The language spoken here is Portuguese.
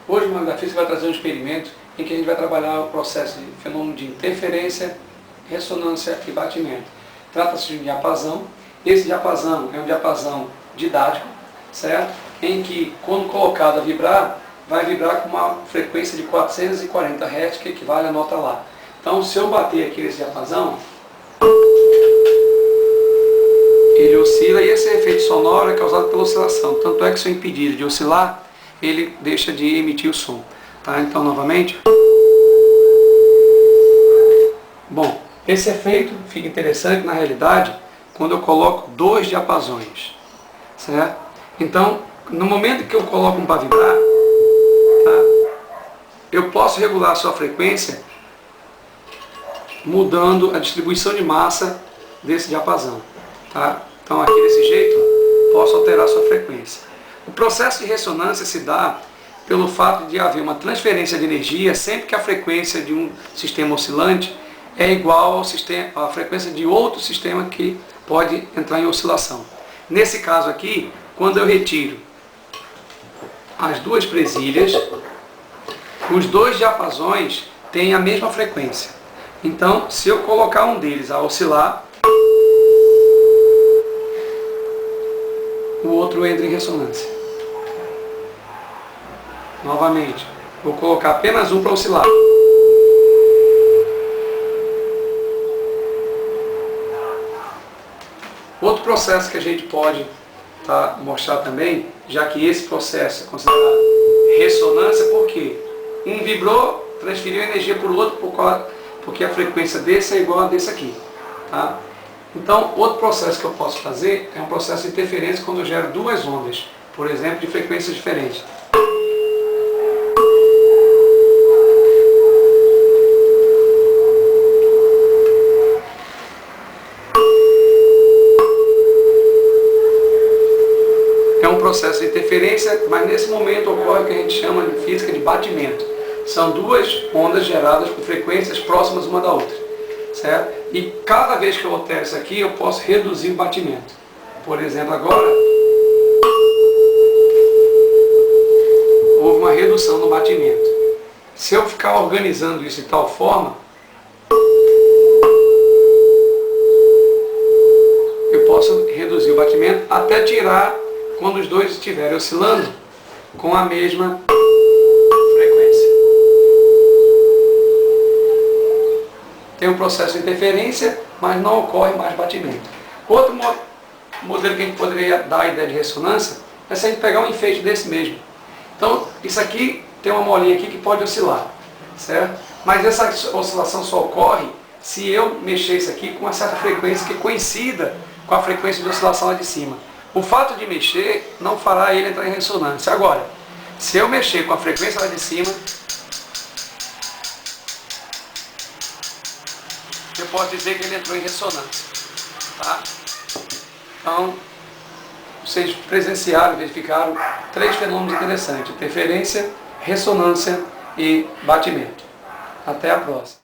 Hoje o Mago da Física vai trazer um experimento em que a gente vai trabalhar o processo de fenômeno de interferência, ressonância e batimento. Trata-se de um diapasão. Esse diapasão é um diapasão didático, certo? Em que, quando colocado a vibrar, vai vibrar com uma frequência de 440 Hz, que equivale à nota Lá. Então, se eu bater aqui nesse diapasão, ele oscila e esse efeito sonoro é causado pela oscilação. Tanto é que se eu impedir de oscilar, ele deixa de emitir o som. Tá? Então, novamente. Bom, esse efeito fica interessante na realidade quando eu coloco dois diapasões. Certo? Então, no momento que eu coloco um para vibrar, tá? Eu posso regular a sua frequência mudando a distribuição de massa desse diapasão. Tá? Então aqui desse jeito, posso alterar a sua frequência. O processo de ressonância se dá pelo fato de haver uma transferência de energia sempre que a frequência de um sistema oscilante é igual à frequência de outro sistema que pode entrar em oscilação. Nesse caso aqui, quando eu retiro as duas presilhas, os dois diapasões têm a mesma frequência. Então, se eu colocar um deles a oscilar, o outro entra em ressonância. Novamente, vou colocar apenas um para oscilar. Outro processo que a gente pode mostrar também, já que esse processo é considerado ressonância, porque um vibrou, transferiu energia para o outro, porque a frequência desse é igual a desse aqui. Tá? Então, outro processo que eu posso fazer é um processo de interferência quando eu gero duas ondas, por exemplo, de frequências diferentes. É um processo de interferência, mas nesse momento ocorre o que a gente chama de física de batimento. São duas ondas geradas com frequências próximas uma da outra. Certo? E cada vez que eu altero isso aqui, eu posso reduzir o batimento. Por exemplo, agora, houve uma redução no batimento. Se eu ficar organizando isso de tal forma, eu posso reduzir o batimento até tirar quando os dois estiverem oscilando com a mesma frequência. Tem um processo de interferência, mas não ocorre mais batimento. Outro modelo que a gente poderia dar a ideia de ressonância é se a gente pegar um enfeite desse mesmo. Então, isso aqui tem uma molinha aqui que pode oscilar, certo? Mas essa oscilação só ocorre se eu mexer isso aqui com uma certa frequência que coincida com a frequência de oscilação lá de cima. O fato de mexer não fará ele entrar em ressonância. Agora, se eu mexer com a frequência lá de cima, eu posso dizer que ele entrou em ressonância. Tá? Então, vocês presenciaram, verificaram três fenômenos interessantes: interferência, ressonância e batimento. Até a próxima.